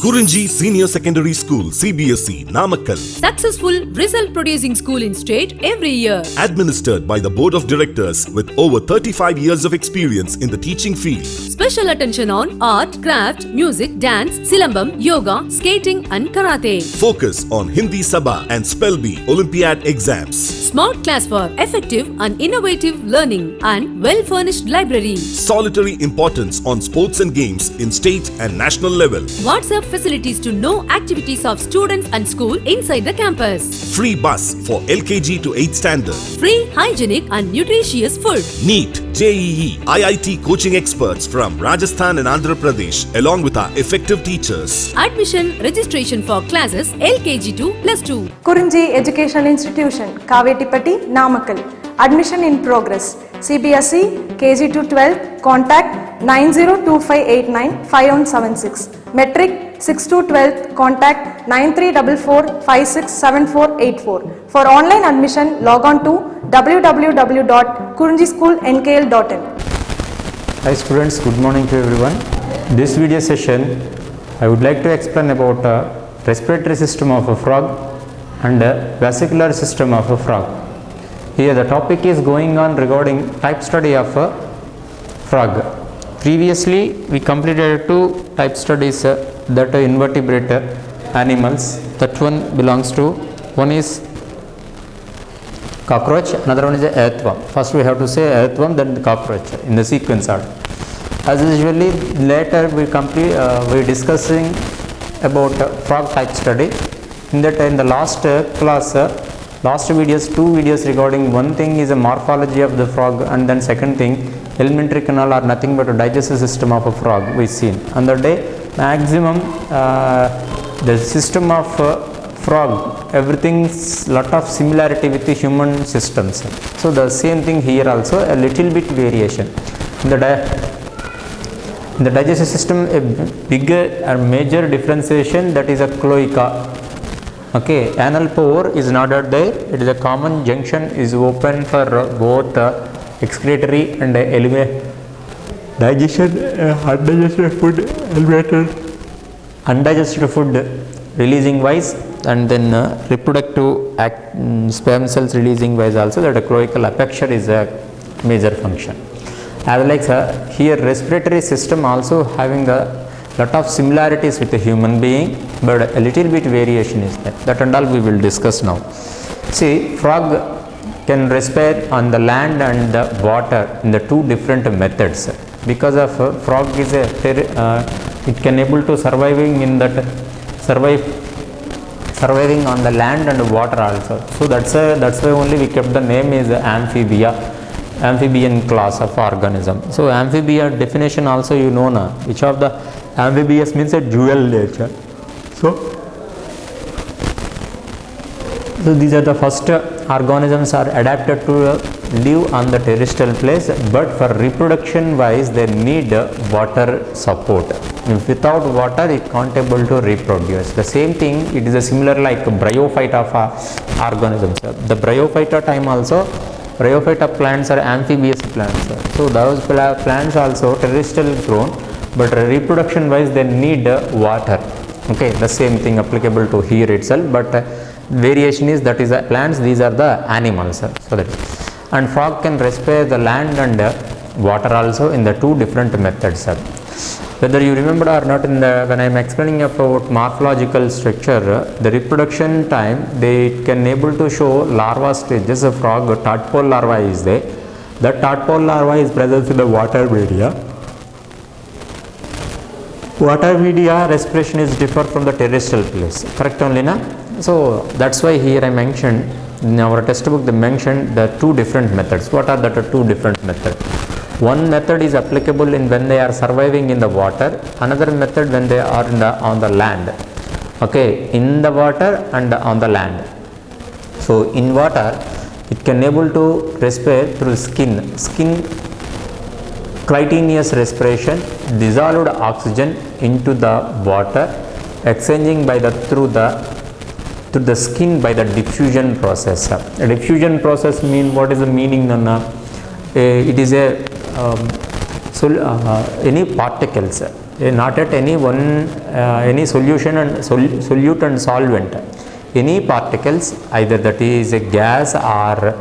Kurunji Senior Secondary School, CBSE, Namakkal. Successful result producing school in state every year. Administered by the Board of Directors with over 35 years of experience in the teaching field. Special attention on art, craft, music, dance, silambam, yoga, skating and karate. Focus on Hindi Sabha and Spell Bee Olympiad exams. Smart class for effective and innovative learning and well-furnished library. Solitary importance on sports and games in state and national level. WhatsApp facilities to know activities of students and school inside the campus. Free bus for LKG to 8th standard. Free, hygienic and nutritious food. NEET, JEE, IIT coaching experts from Rajasthan and Andhra Pradesh along with our effective teachers. Admission registration for classes LKG to +2. Kurunji Education Institution, Kavetipatti, Namakkal. Admission in progress. CBSE, KG to 12, contact 9025895176. Metric 6 to 12, contact 9344567484. For online admission, log on to www.kurunjischoolnkl.in. Hi students, good morning to everyone. This video session, I would like to explain about respiratory system of a frog and vesicular system of a frog. Here the topic is going on regarding type study of a frog. Previously we completed two type studies that are invertebrate animals. That one belongs to, one is cockroach, another one is earthworm. First we have to say earthworm, then the cockroach in the sequence order. As usually later we discussing about frog type study. In the last class, last videos, two videos regarding one thing is a morphology of the frog, and then second thing alimentary canal are nothing but a digestive system of a frog we seen. On the day maximum the system of frog, everything's lot of similarity with the human systems. So the same thing here also, a little bit variation. In the digestive system, a bigger or major differentiation, that is a cloaca. Okay, anal pore is not out there. It is a common junction, is open for both excretory and digestion, undigested food, elevated, undigested food releasing wise, and then reproductive sperm cells releasing wise also, that a cloacal aperture is a major function. As like here respiratory system also having a lot of similarities with a human being, but a little bit variation is there. That and all we will discuss now. See, frog can respire on the land and the water in the two different methods. Because of frog is a it can able to surviving in that surviving on the land and water also. So that's why only we kept the name is amphibian class of organism. So amphibia definition also you know now, which of the amphibious means a dual nature. So these are the first organisms are adapted to live on the terrestrial place, but for reproduction wise they need water support. Without water it can't able to reproduce. The same thing, it is a similar like bryophyte of organisms. The bryophyta time also, bryophyta plants are amphibious plants. So those plants also terrestrial grown, but reproduction wise they need water. Okay, the same thing applicable to here itself, but variation is that is plants, these are the animals. So that, and frog can respire the land and water also in the two different methods. Whether you remember or not, in the when I am explaining about morphological structure, the reproduction time they can able to show larva stages of frog. Tadpole larva is there. That tadpole larva is present in the water media. Water media respiration is different from the terrestrial place. Correct only na? So that's why here I mentioned in our textbook they mentioned the two different methods. What are the two different methods? One method is applicable in when they are surviving in the water, another method when they are on the land. Okay, in the water and on the land. So in water it can able to respire through skin chitinous respiration, dissolved oxygen into the water, exchanging by the through the skin by the diffusion process. Diffusion process mean, what is the meaning? It is a any particles not at any one any solution and solute and solvent. Any particles, either that is a gas or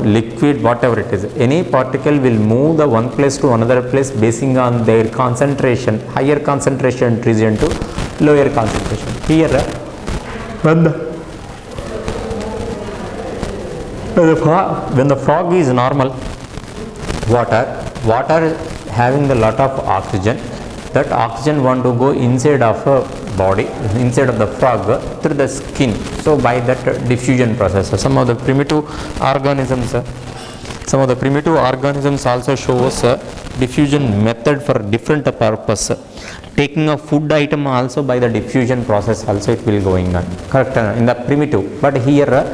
liquid, whatever it is, any particle will move the one place to another place basing on their concentration, higher concentration region to lower concentration. Here when the frog is normal water having a lot of oxygen, that oxygen want to go inside of a body, inside of the frog through the skin. So by that diffusion process, some of the primitive organisms also shows diffusion method for different purpose. Taking a food item also by the diffusion process also it will going on, correct, in the primitive. But here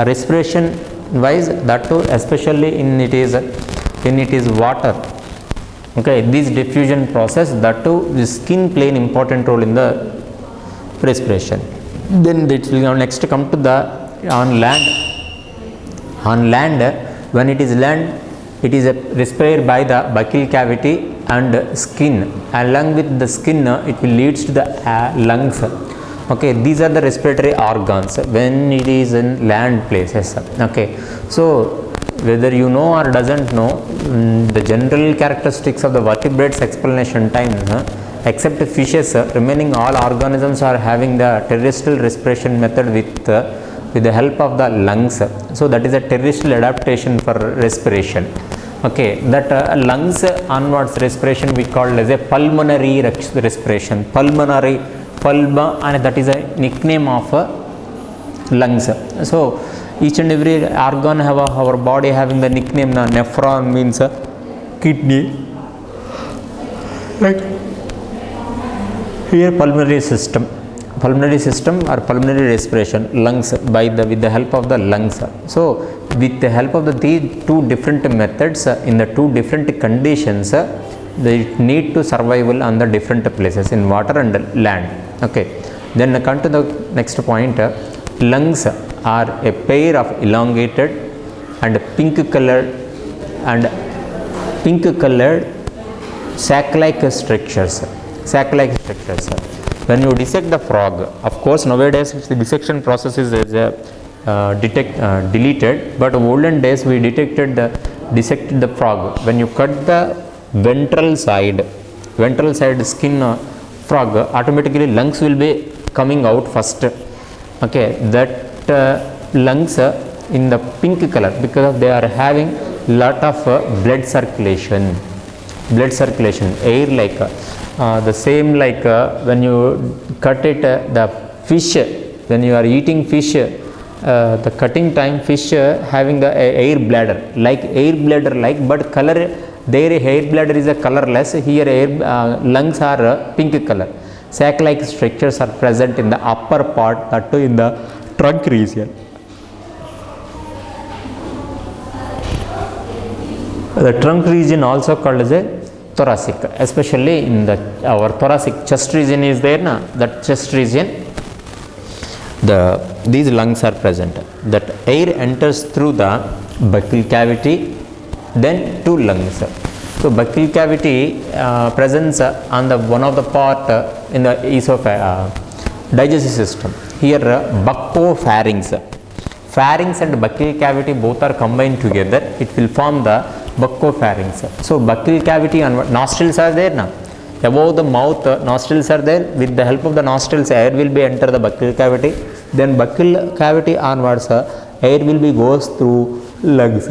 respiration wise, that too especially when it is water, okay, this diffusion process, that too the skin play an important role in the respiration. Then it will next come to the on land. When it is land, it is respirated by the buccal cavity and skin. Along with the skin it will leads to the lungs. Okay, these are the respiratory organs when it is in land places. Okay, so whether you know or doesn't know, the general characteristics of the vertebrates explanation time, except fishes, remaining all organisms are having the terrestrial respiration method with the help of the lungs. So that is a terrestrial adaptation for respiration. Okay, that lungs onwards respiration we call as a pulmonary respiration. Pulma, and that is a nickname of lungs. So each and every organ have our body having the nickname. Nephron means kidney, right? Here pulmonary system or pulmonary respiration, lungs, with the help of the lungs. So with the help of these two different methods in the two different conditions, they need to survival on the different places in water and land. Okay, then come to the next point. Lungs are a pair of elongated and pink colored sac-like structures. When you dissect the frog, of course nowadays the dissection process is deleted, but olden days we dissected the frog. When you cut the ventral side skin frog, automatically lungs will be coming out first. Okay, that lungs in the pink color because they are having lot of blood circulation, air, like the same like when you cut it, the fish, when you are eating fish, the cutting time fish having the air bladder like, but color, their air bladder is a colorless. Here lungs are pink color. Sac-like structures are present in the upper part, that too in the trunk region. The trunk region also called as a thoracic, especially in our thoracic chest region is there, that chest region, these lungs are present. That air enters through the buccal cavity, then to lungs. So buccal cavity presence on the one of the part in the digestive system. Here buccopharynx. Pharynx and buccal cavity both are combined together. It will form the buccopharynx. So buccal cavity and nostrils are there now. Above the mouth, nostrils are there. With the help of the nostrils, air will be enter the buccal cavity. Then buccal cavity onwards, air will be goes through lungs.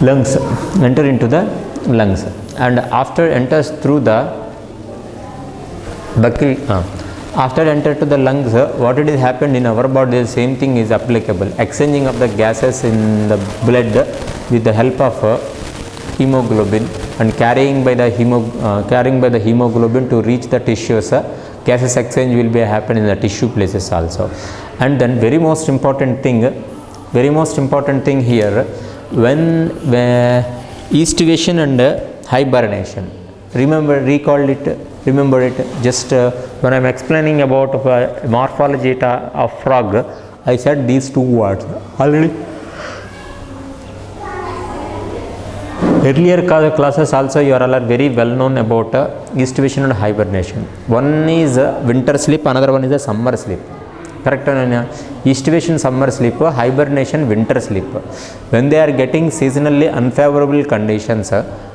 Lungs enter into the lungs, and after enters through the buccal. After enter to the lungs, what it is happened in our body, the same thing is applicable. Exchanging of the gases in the blood with the help of hemoglobin, and carrying by the hemoglobin to reach the tissues. Gases exchange will be happen in the tissue places also. And then very most important thing here, when estivation and hibernation. Remember it. Just when I am explaining about morphology of frog, I said these two words already. Earlier classes also you are all very well known about estivation and hibernation. One is winter sleep, another one is a summer sleep. Correct? Estivation summer sleep, hibernation winter sleep. When they are getting seasonally unfavorable conditions,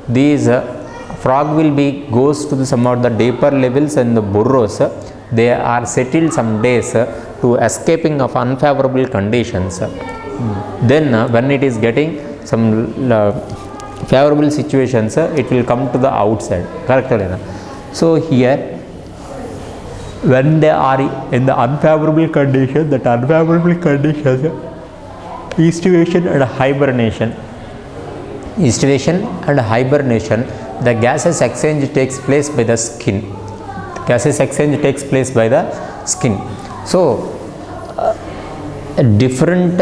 these frog will be goes to some of the deeper levels in the burrows. They are settled some days to escaping of unfavorable conditions. Then when it is getting some favorable situations, it will come to the outside. Correct? So here when they are in the unfavorable conditions, that unfavorable conditions, estivation and hibernation, the gases exchange takes place by the skin. So different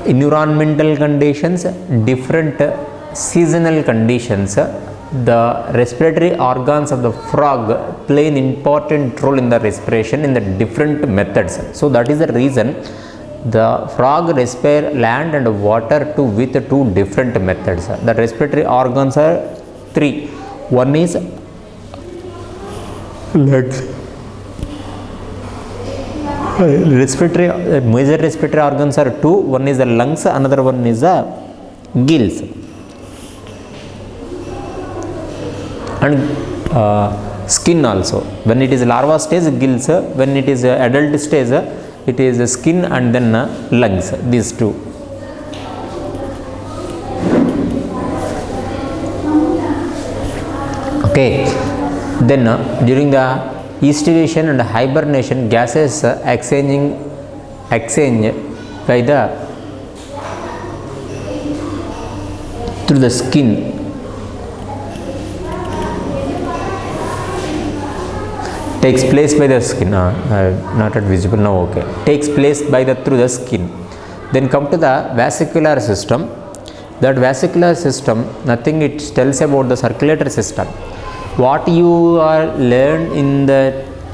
environmental conditions, different seasonal conditions, the respiratory organs of the frog play an important role in the respiration in the different methods. So that is the reason the frog respire land and water with two different methods. The respiratory organs are three. One is legs. Major respiratory organs are two. One is the lungs, another one is the gills. And skin also. When it is larva stage, gills. When it is adult stage, it is skin and then lungs. These two. Okay. Then during the estivation and hibernation, gases exchange by through the skin. Takes place by the skin. Not at visible now. Okay. Takes place through the skin. Then come to the vascular system. That vascular system, nothing it tells about the circulatory system. What you are learned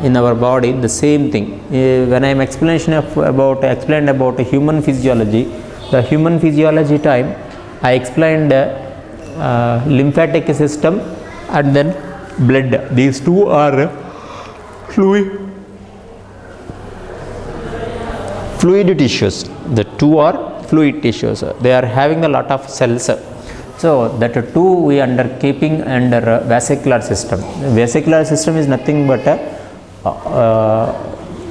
in our body, the same thing. When I am explained about human physiology, the human physiology time, I explained lymphatic system and then blood. These two are fluid tissues. The two are fluid tissues. They are having a lot of cells. So that two we under keeping under vascular system. Vascular system is nothing but a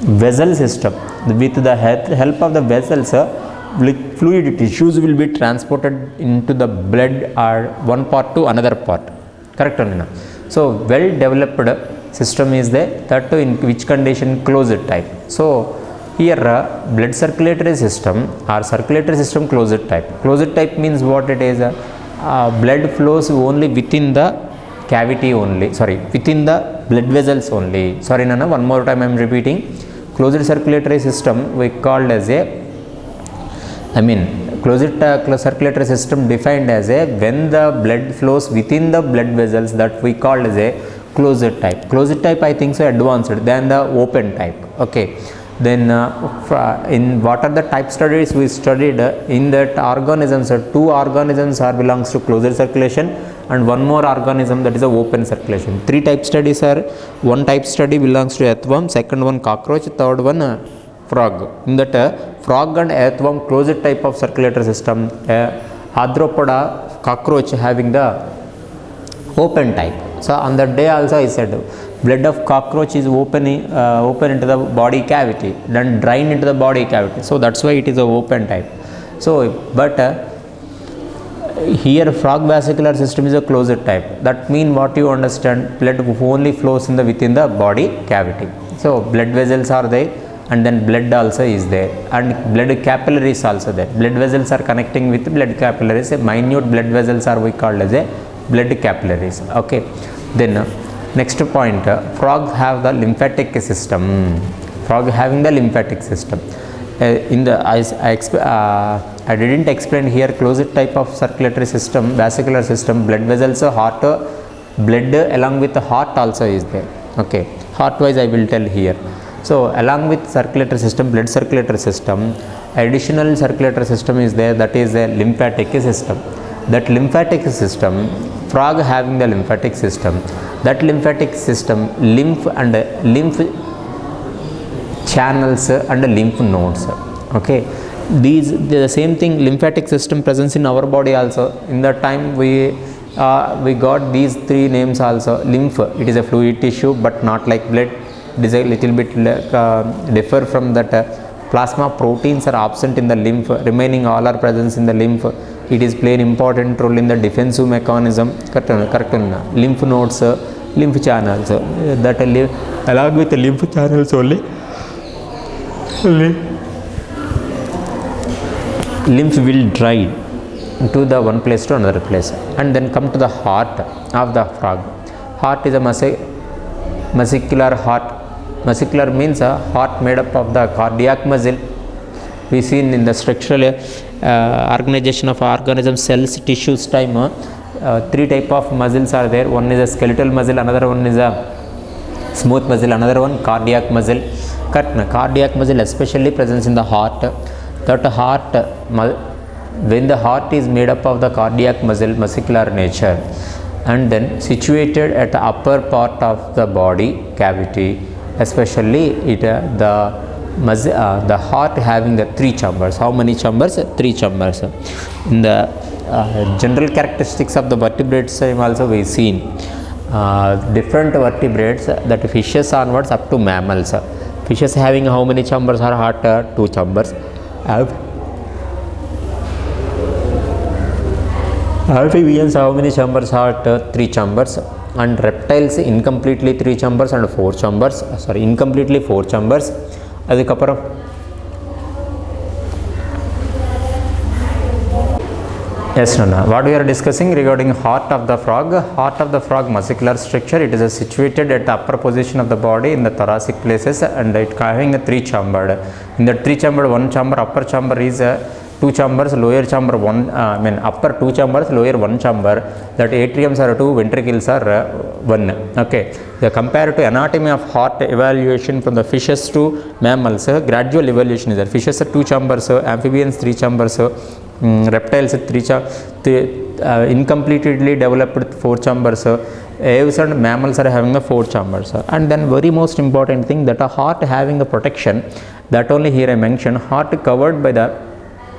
vessel system. With the help of the vessels, fluid tissues will be transported into the blood or one part to another part. Correct or not? So well developed system is there. That too in which condition? Closed type. So here blood circulatory system or circulatory system closed type. Closed type means what it is? Blood flows only within the cavity only, within the blood vessels only. Nana, one more time I am repeating. Closed circulatory system we called as closed circulatory system defined as when the blood flows within the blood vessels, that we called as a closed type. Closed type I think so advanced than the open type. Okay. Then in what are the type studies we studied, in that organisms, two organisms are belongs to closed circulation and one more organism that is a open circulation. Three type studies are, one type study belongs to earthworm, second one cockroach, third one frog. In that frog and earthworm closed type of circulatory system, arthropoda cockroach having the open type. So on that day also I said blood of cockroach is open into the body cavity, then drain into the body cavity. So that's why it is a open type. So but here frog vascular system is a closed type. That means what you understand, blood only flows within the body cavity. So blood vessels are there and then blood also is there and blood capillaries also there. Blood vessels are connecting with blood capillaries. Minute blood vessels are we called as a blood capillaries. Okay. Then next point, frog have the lymphatic system. Frog having the lymphatic system. I didn't explain here closed type of circulatory system, vascular system, blood vessels, heart, blood along with the heart also is there. Okay, heart wise I will tell here. So along with circulatory system, blood circulatory system, additional circulatory system is there, that is a lymphatic system. that lymphatic system, frog having the lymphatic system, that lymphatic system, lymph and lymph channels and lymph nodes. Okay, these the same thing, lymphatic system presence in our body also. In that time we got these three names also. Lymph, it is a fluid tissue but not like blood. It is a little bit differ from that. Plasma proteins are absent in the lymph, remaining all are present in the lymph. It is play an important role in the defensive mechanism. Correct. Lymph nodes, lymph channels, that along with the lymph channels only lymph will drive to the one place to another place. And then come to the heart of the frog. Heart is a muscular heart. Muscular means a heart made up of the cardiac muscle. We seen in the structural organization of organism, cells, tissues time, three type of muscles are there. One is a skeletal muscle, another one is a smooth muscle, another one cardiac muscle. Cardiac muscle especially present in the heart. That heart, when the heart is made up of the cardiac muscle, muscular nature, and then situated at the upper part of the body cavity, especially the heart having the three chambers. How many chambers? Three chambers. In the general characteristics of the vertebrates also we seen different vertebrates, that fishes onwards up to mammals. Fishes having how many chambers are heart? Two chambers. Amphibians how many chambers? Heart? Three chambers. And reptiles incompletely three chambers and four chambers. Sorry, incompletely four chambers. Adukapram yes, Nana. What we are discussing regarding heart of the frog. Heart of the frog muscular structure. It is situated at the upper position of the body in the thoracic places, and it having a three chambered. In the three chambered, one chamber, upper chamber is two chambers, lower chamber one. Upper two chambers, lower one chamber. That atriums are two, ventricles are one. Okay. The compared to anatomy of heart evaluation from the fishes to mammals, gradual evolution is there. Fishes are two chambers, amphibians three chambers. Reptiles incompletely developed four chambers. Aves and mammals are having the four chambers. And then very most important thing, that a heart having the protection, that only here I mentioned, heart covered by the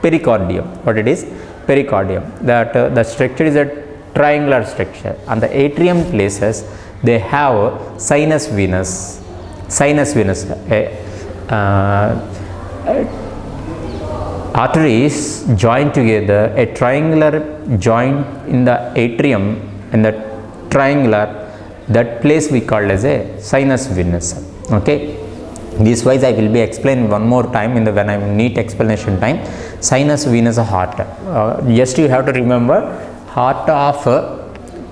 pericardium. What it is? Pericardium. That the structure is a triangular structure. And the atrium places, they have sinus venous. Arteries join together, a triangular joint in the atrium, and the triangular, that place we call as a sinus venous. Okay, this wise I will be explaining one more time in the when I need explanation time. Sinus venous heart. Just you have to remember, heart of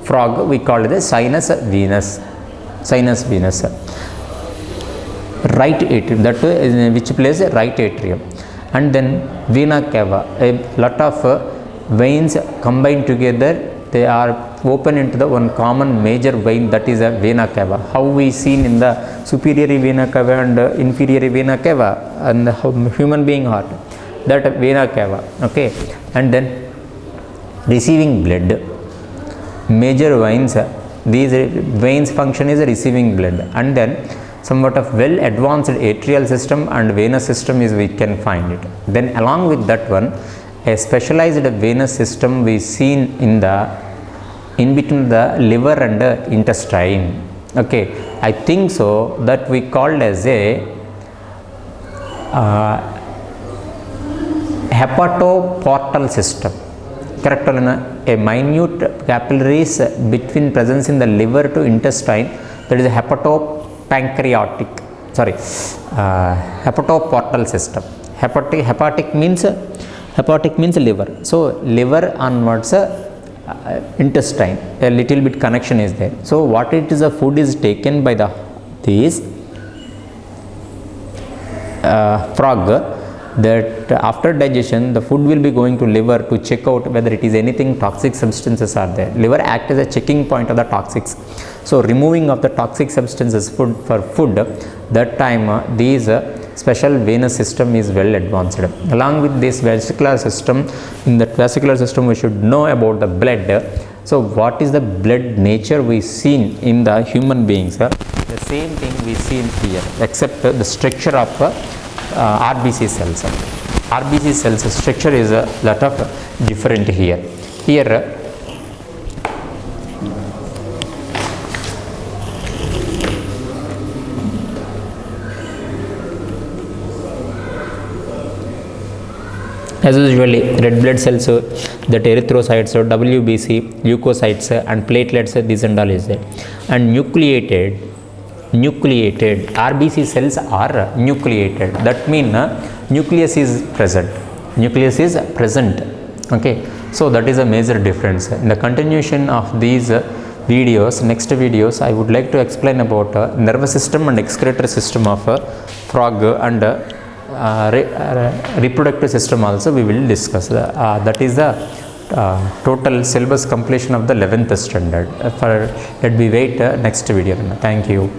frog we call it the sinus venous. Sinus venous. Right atrium. That is which place? Right atrium. And then vena cava, a lot of veins combined together, they are open into the one common major vein, that is a vena cava. How we seen in the superior vena cava and inferior vena cava and the human being heart, that vena cava. Okay. And then receiving blood, major veins, these veins function is receiving blood. And then somewhat of well advanced atrial system and venous system is we can find it. Then along with that one, a specialized venous system we seen in between the liver and the intestine. Okay, I think so, that we called as a hepatoportal system. Correct? A minute capillaries between presence in the liver to intestine, that is a hepatoportal system. Hepatic means liver. So liver onwards intestine, a little bit connection is there. So what it is, the food is taken by these frog, that after digestion the food will be going to liver to check out whether it is anything toxic substances are there. Liver acts as a checking point of the toxics. So removing of the toxic substances for food, that time these special venous system is well advanced. Along with this vesicular system, in that vesicular system we should know about the blood. So what is the blood nature we seen in the human beings? The same thing we see in here, except the structure of RBC cells. RBC cells structure is a lot of different here. Here as usually red blood cells, that erythrocytes, WBC, leukocytes and platelets, this and all is there. And nucleated RBC cells are nucleated. That means nucleus is present. Okay, so that is a major difference. In the continuation of these videos, next videos, I would like to explain about nervous system and excretory system of frog and reproductive system also we will discuss. That is the total syllabus completion of the 11th standard. Let me wait next video. Thank you.